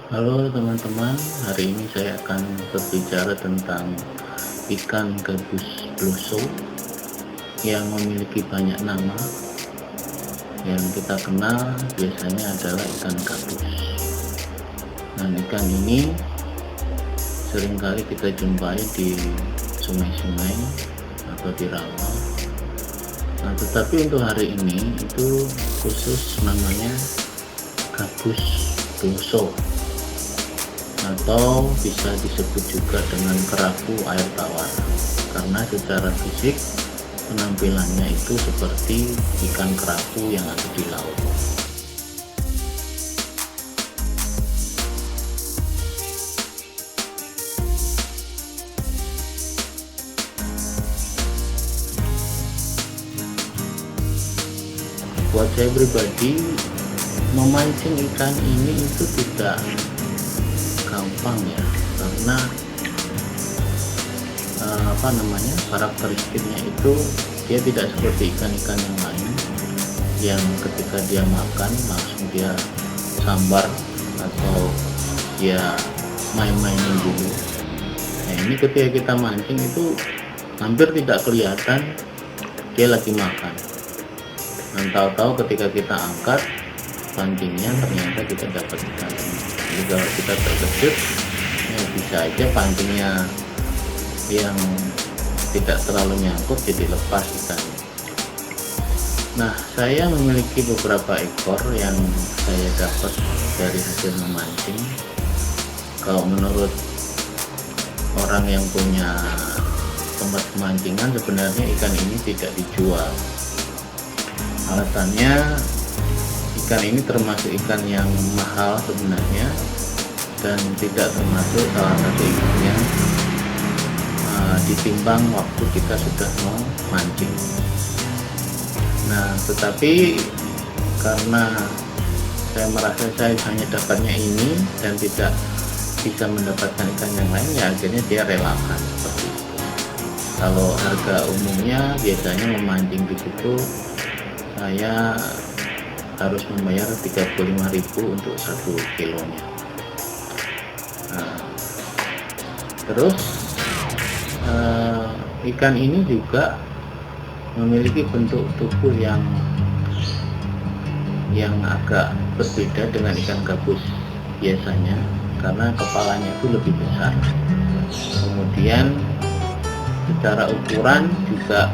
Halo teman-teman, hari ini saya akan berbicara tentang ikan gabus bloso yang memiliki banyak nama. Yang kita kenal biasanya adalah ikan gabus. Dan ikan ini seringkali kita jumpai di sungai-sungai atau di rawa. Nah, tetapi untuk hari ini itu khusus namanya gabus bloso, atau bisa disebut juga dengan kerapu air tawar, karena secara fisik penampilannya itu seperti ikan kerapu yang ada di laut. Buat saya pribadi, memancing ikan ini itu tidak gampang ya, karena karakteristiknya itu dia tidak seperti ikan-ikan yang lain yang ketika dia makan langsung dia sambar atau dia main-mainin dulu. Nah, ini ketika kita mancing itu hampir tidak kelihatan dia lagi makan, dan tahu-tahu ketika kita angkat pancingnya ternyata kita dapat ikan. Jadi kalau kita terkejut, ya bisa aja pancingnya yang tidak terlalu nyangkut jadi lepas ikannya. Nah, saya memiliki beberapa ekor yang saya dapat dari hasil memancing. Kalau menurut orang yang punya tempat pemancingan, sebenarnya ikan ini tidak dijual. Alasannya, ikan ini termasuk ikan yang mahal sebenarnya, dan tidak termasuk salah satu ikan yang ditimbang waktu kita sudah mau mancing. Nah, tetapi karena saya merasa saya hanya dapatnya ini dan tidak bisa mendapatkan ikan yang lain, ya akhirnya dia relakan seperti itu. Kalau harga umumnya biasanya memancing di situ saya harus membayar 35.000 untuk 1 kilonya. Nah, terus ikan ini juga memiliki bentuk tubuh yang agak berbeda dengan ikan gabus biasanya, karena kepalanya itu lebih besar. Kemudian secara ukuran juga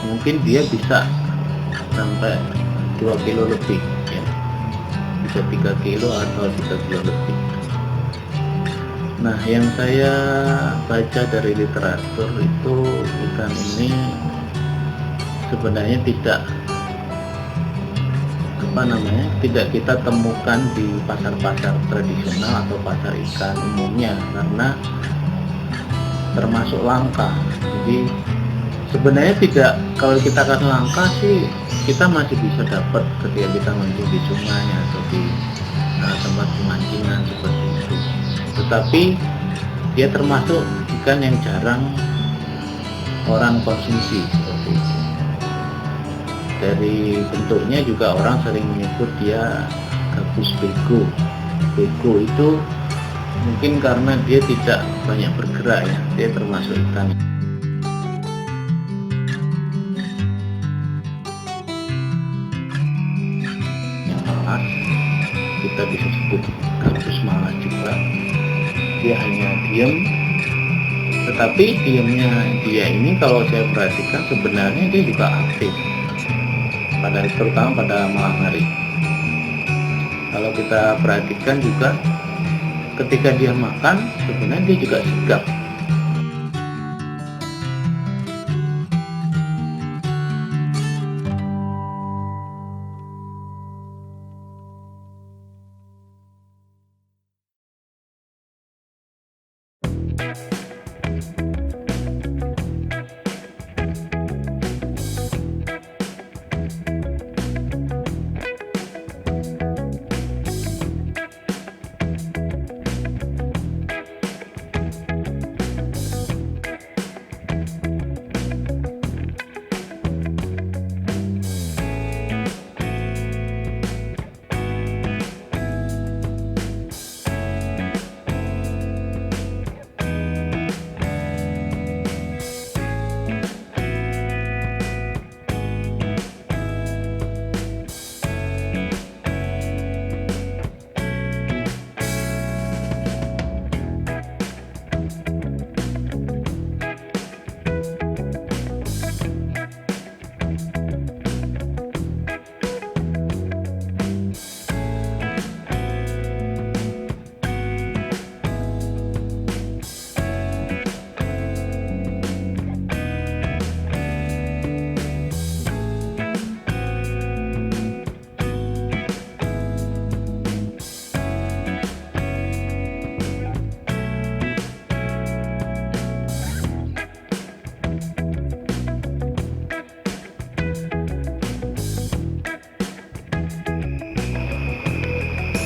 mungkin dia bisa sampai 2 kilo lebih ya, bisa 3 kilo atau 3 kilo lebih. Nah, yang saya baca dari literatur itu ikan ini sebenarnya tidak kita temukan di pasar-pasar tradisional atau pasar ikan umumnya, karena termasuk langka. Jadi sebenarnya tidak, kalau kita akan langka sih kita masih bisa dapat ketika kita mancing di sungai atau di tempat pemancingan seperti itu. Tetapi dia termasuk ikan yang jarang orang konsumsi seperti itu. Dari bentuknya juga orang sering menyebut dia gabus bego. Bego itu mungkin karena dia tidak banyak bergerak ya, dia termasuk ikan yang malas, kita bisa sebut gabus malas juga. Dia hanya diam, tetapi diamnya dia ini kalau saya perhatikan sebenarnya dia juga aktif, terutama pada malam hari. Kalau kita perhatikan juga ketika dia makan sebenarnya dia juga sigap.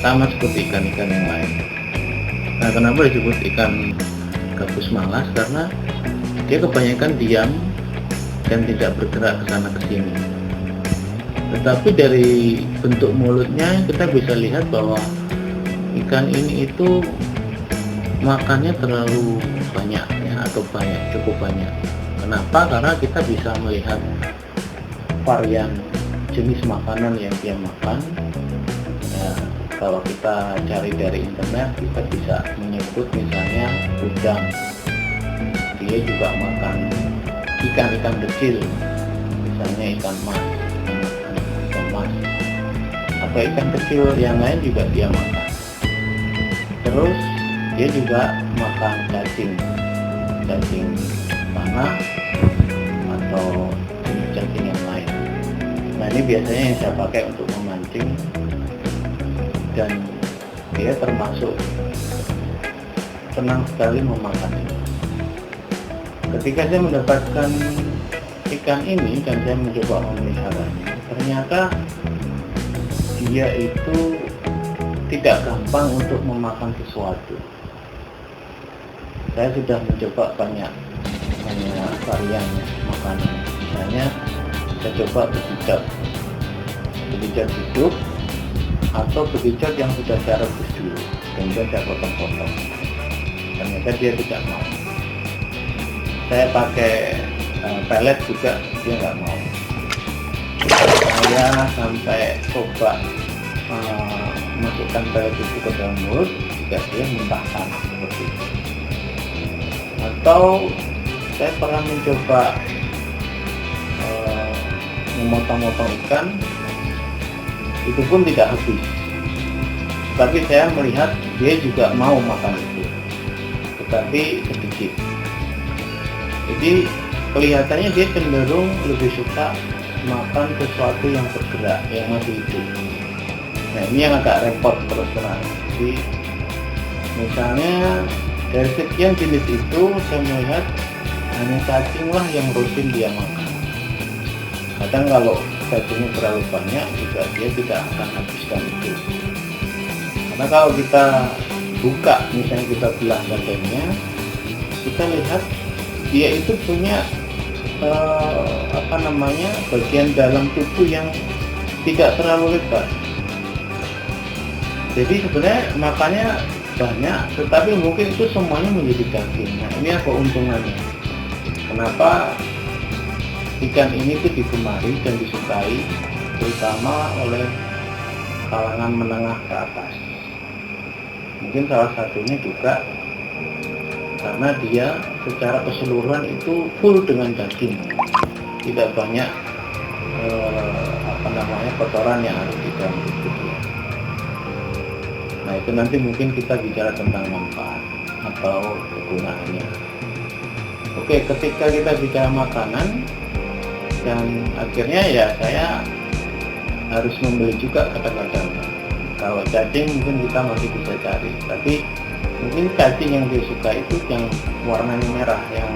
sama seperti ikan-ikan yang lain. Nah, kenapa disebut ikan gabus malas? Karena dia kebanyakan diam dan tidak bergerak ke sana ke sini. Tetapi dari bentuk mulutnya kita bisa lihat bahwa ikan ini itu makannya terlalu banyak ya, atau cukup banyak. Kenapa? Karena kita bisa melihat varian jenis makanan yang dia makan ya. Kalau kita cari dari internet, kita bisa menyebut misalnya udang, dia juga makan ikan-ikan kecil, misalnya ikan mas, atau ikan kecil yang lain juga dia makan. Terus dia juga makan cacing tanah atau cacing yang lain. Nah, ini biasanya yang saya pakai untuk memancing, dan dia termasuk senang sekali memakan ini. Ketika saya mendapatkan ikan ini dan saya mencoba memeliharanya, ternyata dia itu tidak gampang untuk memakan sesuatu. Saya sudah mencoba banyak varian makanan. Misalnya saya coba bekicot hidup atau bekicot yang sudah saya rebus dulu, kemudian saya potong-potong. Ternyata dia tidak mau. Saya pakai pelet juga, dia nggak mau. Saya sampai coba masukkan pelet itu ke dalam mulut, juga dia muntahkan seperti itu. Atau saya pernah mencoba memotong-motong ikan, itu pun tidak habis. Tapi saya melihat dia juga mau makan itu, tetapi sedikit. Jadi kelihatannya dia cenderung lebih suka makan sesuatu yang bergerak, yang masih hidup. Nah, ini yang agak repot terus terang. Jadi misalnya dari sekian jenis itu saya melihat hanya cacing lah yang rutin dia makan. Kadang kalau cacingnya terlalu banyak juga dia tidak akan habiskan itu. Karena kalau kita buka, misalnya kita belah badannya, kita lihat dia itu punya bagian dalam tubuh yang tidak terlalu lebar. Jadi sebenarnya makannya banyak, tetapi mungkin itu semuanya menjadi daging. Nah, ini apa keuntungannya? Kenapa ikan ini tuh digemari dan disukai, terutama oleh kalangan menengah ke atas? Mungkin salah satunya juga karena dia secara keseluruhan itu full dengan daging, tidak banyak kotoran yang harus di dalam tubuh dia. Nah, itu nanti mungkin kita bicara tentang manfaat atau kegunaannya. Oke, ketika kita bicara makanan, dan akhirnya ya saya harus membeli juga kadang-kadang. Kalau cacing mungkin kita masih bisa cari, tapi mungkin cacing yang dia suka itu yang warnanya merah, yang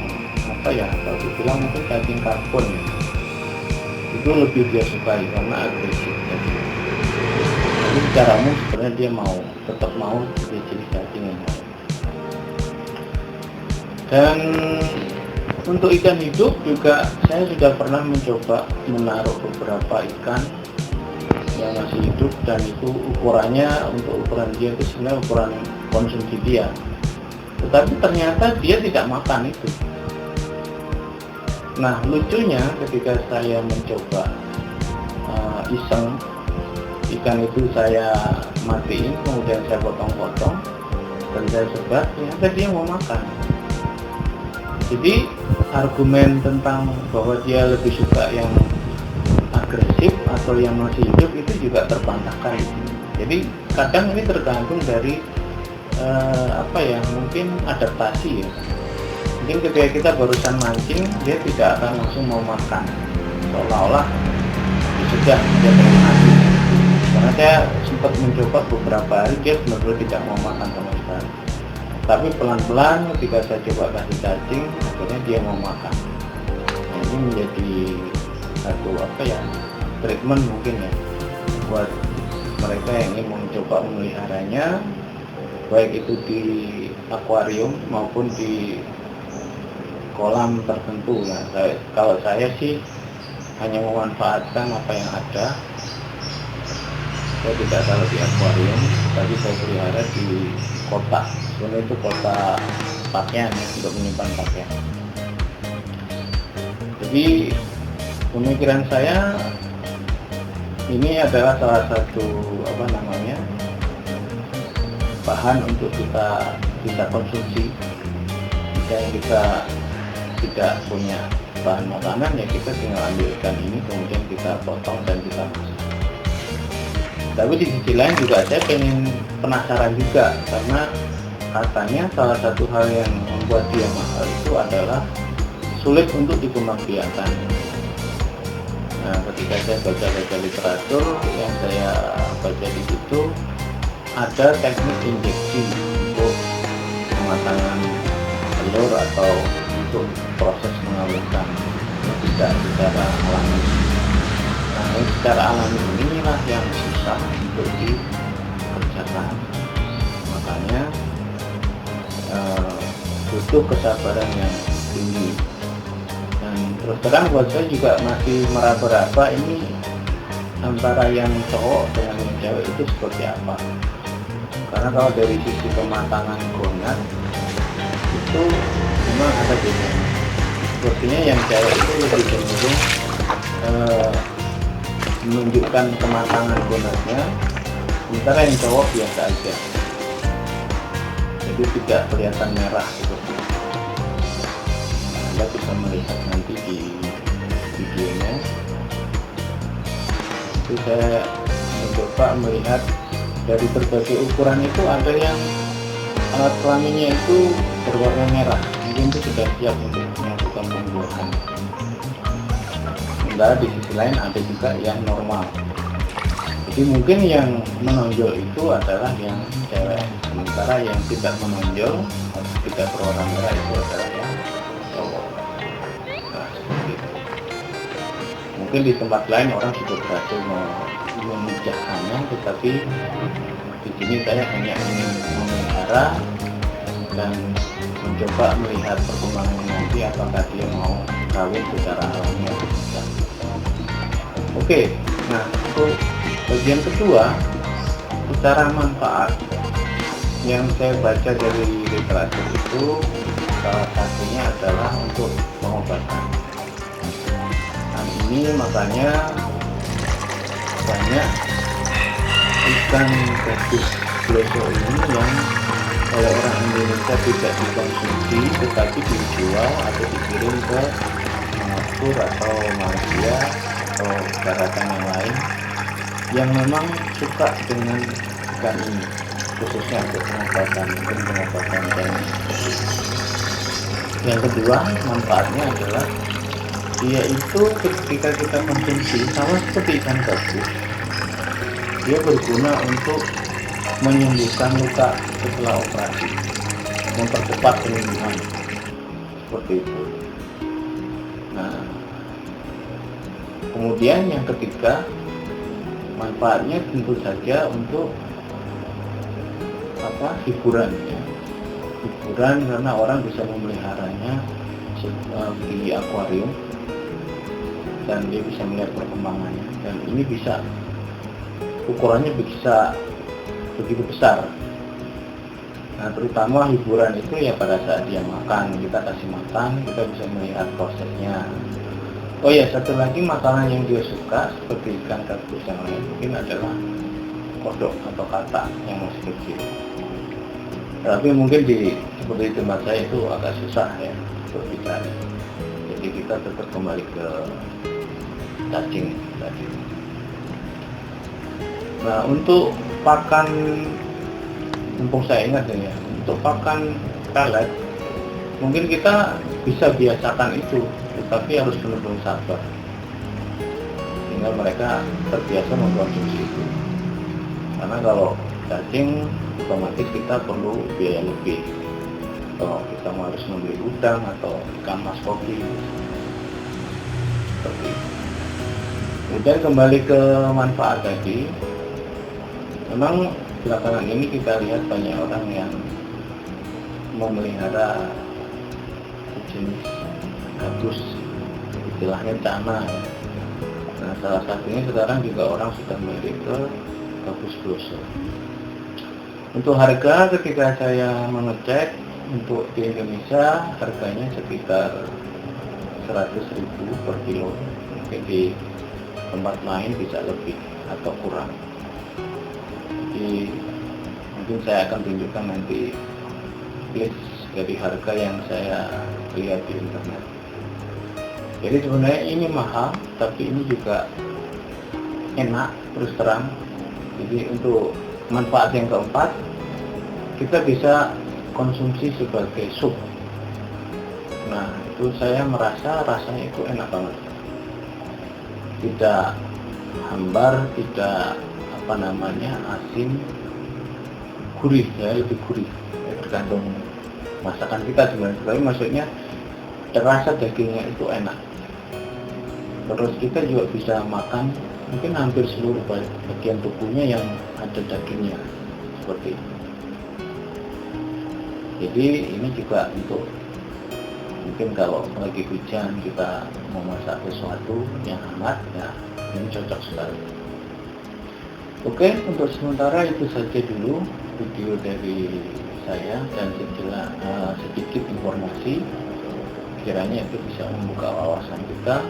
kalau dibilang mungkin cacing karbon ya. Itu lebih dia sukai karena agresif. Tapi secara umum sebenarnya dia tetap mau jenis cacing yang lain. Dan untuk ikan hidup juga saya sudah pernah mencoba menaruh beberapa ikan yang masih hidup, dan itu ukurannya, untuk ukuran dia itu sebenarnya ukuran konsumsi dia, tetapi ternyata dia tidak makan itu. Nah, lucunya ketika saya mencoba iseng, ikan itu saya matiin, kemudian saya potong-potong dan saya sebar, ternyata dia mau makan. Jadi argumen tentang bahwa dia lebih suka yang agresif atau yang masih hidup itu juga terbantahkan. Jadi kadang ini tergantung dari mungkin adaptasi ya. Mungkin ketika kita barusan mancing, dia tidak akan langsung mau makan, seolah-olah sudah dia pengen mati. Karena saya sempat mencoba beberapa hari, dia benar-benar tidak mau makan sama sekali. Tapi pelan-pelan ketika saya coba kasih cacing, akhirnya dia mau makan. Nah, ini menjadi satu treatment mungkin ya buat mereka yang ingin mencoba memeliharanya, baik itu di akuarium maupun di kolam tertentu. Nah, kalau saya sih hanya memanfaatkan apa yang ada. Saya tidak taruh di akuarium, tapi saya pelihara di kotak. Sebenarnya itu kotak pakaian ya, untuk menyimpan pakaian. Jadi pemikiran saya ini adalah salah satu bahan untuk kita bisa konsumsi. Jika kita tidak punya bahan makanan, ya kita tinggal ambilkan ini, kemudian kita potong dan kita masak. Tapi di sisi lain juga saya penasaran juga, karena katanya salah satu hal yang membuat dia mahal itu adalah sulit untuk dikembangbiakan. Nah, ketika saya baca literatur, yang saya baca di situ ada teknik injeksi untuk pematangan telur atau untuk proses mengawinkan tidak secara alami. Nah, yang secara alami inilah yang susah untuk dikerjakan. Makanya butuh kesabaran yang tinggi. Dan terus terang buat saya juga masih meraba-raba ini antara yang cowok dengan yang cewek itu seperti apa. Karena kalau dari sisi pematangan gonad itu memang ada bedanya. Sepertinya yang cewek itu lebih cenderung menunjukkan kematangan gonadnya, sementara yang cowok biasa aja. Jadi tidak kelihatan merah seperti itu. Anda bisa melihat nanti di videonya. Itu saya mencoba melihat dari berbagai ukuran itu, ada yang alat kelaminnya itu berwarna merah, mungkin itu sudah siap untuk melakukan pembuahan. Sementara di sisi lain ada juga yang normal. Jadi mungkin yang menonjol itu adalah yang cewek, sementara yang tidak menonjol atau tidak berwarna merah itu adalah yang cowok. Nah, seperti itu. Mungkin di tempat lain orang sudah berhasil memijahkannya, tetapi di sini saya hanya ingin memelihara dan mencoba melihat perkembangan nanti, apakah dia mau kawin secara alami atau tidak. Oke, nah untuk bagian kedua, secara manfaat yang saya baca dari literatur itu salah satunya adalah untuk pengobatan. Nah, ini makanya banyak ikan gabus bleso ini yang oleh orang Indonesia tidak dikonsumsi, tetapi dijual atau dikirim ke Singapura atau Malaysia atau daratan yang lain yang memang suka dengan ikan ini, khususnya untuk pengobatan dan yang kedua manfaatnya adalah dia itu ketika kita konsumsi sama seperti ikan gabus, dia berguna untuk menyembuhkan luka setelah operasi, mempercepat penyembuhan, seperti itu. Nah, kemudian yang ketiga, manfaatnya tentu saja untuk hiburan ya. Hiburan karena orang bisa memeliharanya di akuarium dan dia bisa melihat perkembangannya, dan ini bisa ukurannya bisa begitu besar. Nah, terutama hiburan itu ya pada saat dia makan, kita kasih makan, kita bisa melihat prosesnya. Oh ya, satu lagi makanan yang dia suka seperti ikan gabus yang lain mungkin adalah kodok atau katak yang masih kecil. Tapi mungkin seperti tempat saya itu agak susah ya untuk dicari. Jadi kita tetap kembali ke cacing tadi. Nah, untuk pakan, mumpung saya ingat ya, untuk pakan pelet mungkin kita bisa biasakan itu, tetapi harus benar-benar sabar sehingga mereka terbiasa mengkonsumsi itu. Karena kalau cacing otomatis kita perlu biaya lebih, atau kita harus membeli udang atau ikan mas kopi seperti itu. Kemudian kembali ke manfaat tadi, Memang belakangan ini kita lihat banyak orang yang memelihara jenis gabus, istilahnya cana ya. Nah, salah satunya sekarang juga orang sudah melirik ke gabus blossom. Untuk harga ketika saya mengecek untuk di Indonesia harganya sekitar 100.000 per kilo. Mungkin di tempat lain bisa lebih atau kurang. Jadi mungkin saya akan tunjukkan nanti list dari harga yang saya lihat di internet. Jadi sebenarnya ini mahal, tapi ini juga enak terus terang. Jadi untuk manfaat yang keempat, kita bisa konsumsi sebagai sup. Nah, itu saya merasa rasanya itu enak banget. Tidak hambar, tidak asin, gurih ya, lebih gurih. Ya, tergantung masakan kita sebenarnya. Tapi maksudnya terasa dagingnya itu enak. Terus kita juga bisa makan mungkin hampir seluruh bagian tubuhnya yang ada dagingnya seperti itu. Jadi ini juga untuk mungkin kalau lagi hujan kita mau masak sesuatu yang hangat, ya ini cocok sekali. Oke, untuk sementara itu saja dulu video dari saya dan sedikit informasi, kiranya itu bisa membuka wawasan kita.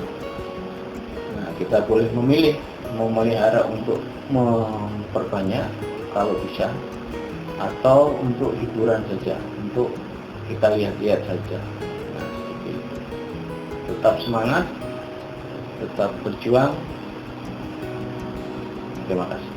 Nah, kita boleh memilih mau melihara untuk memperbanyak kalau bisa, atau untuk hiburan saja, untuk kita lihat-lihat saja. Nah, seperti itu. Tetap semangat, tetap berjuang. Terima kasih.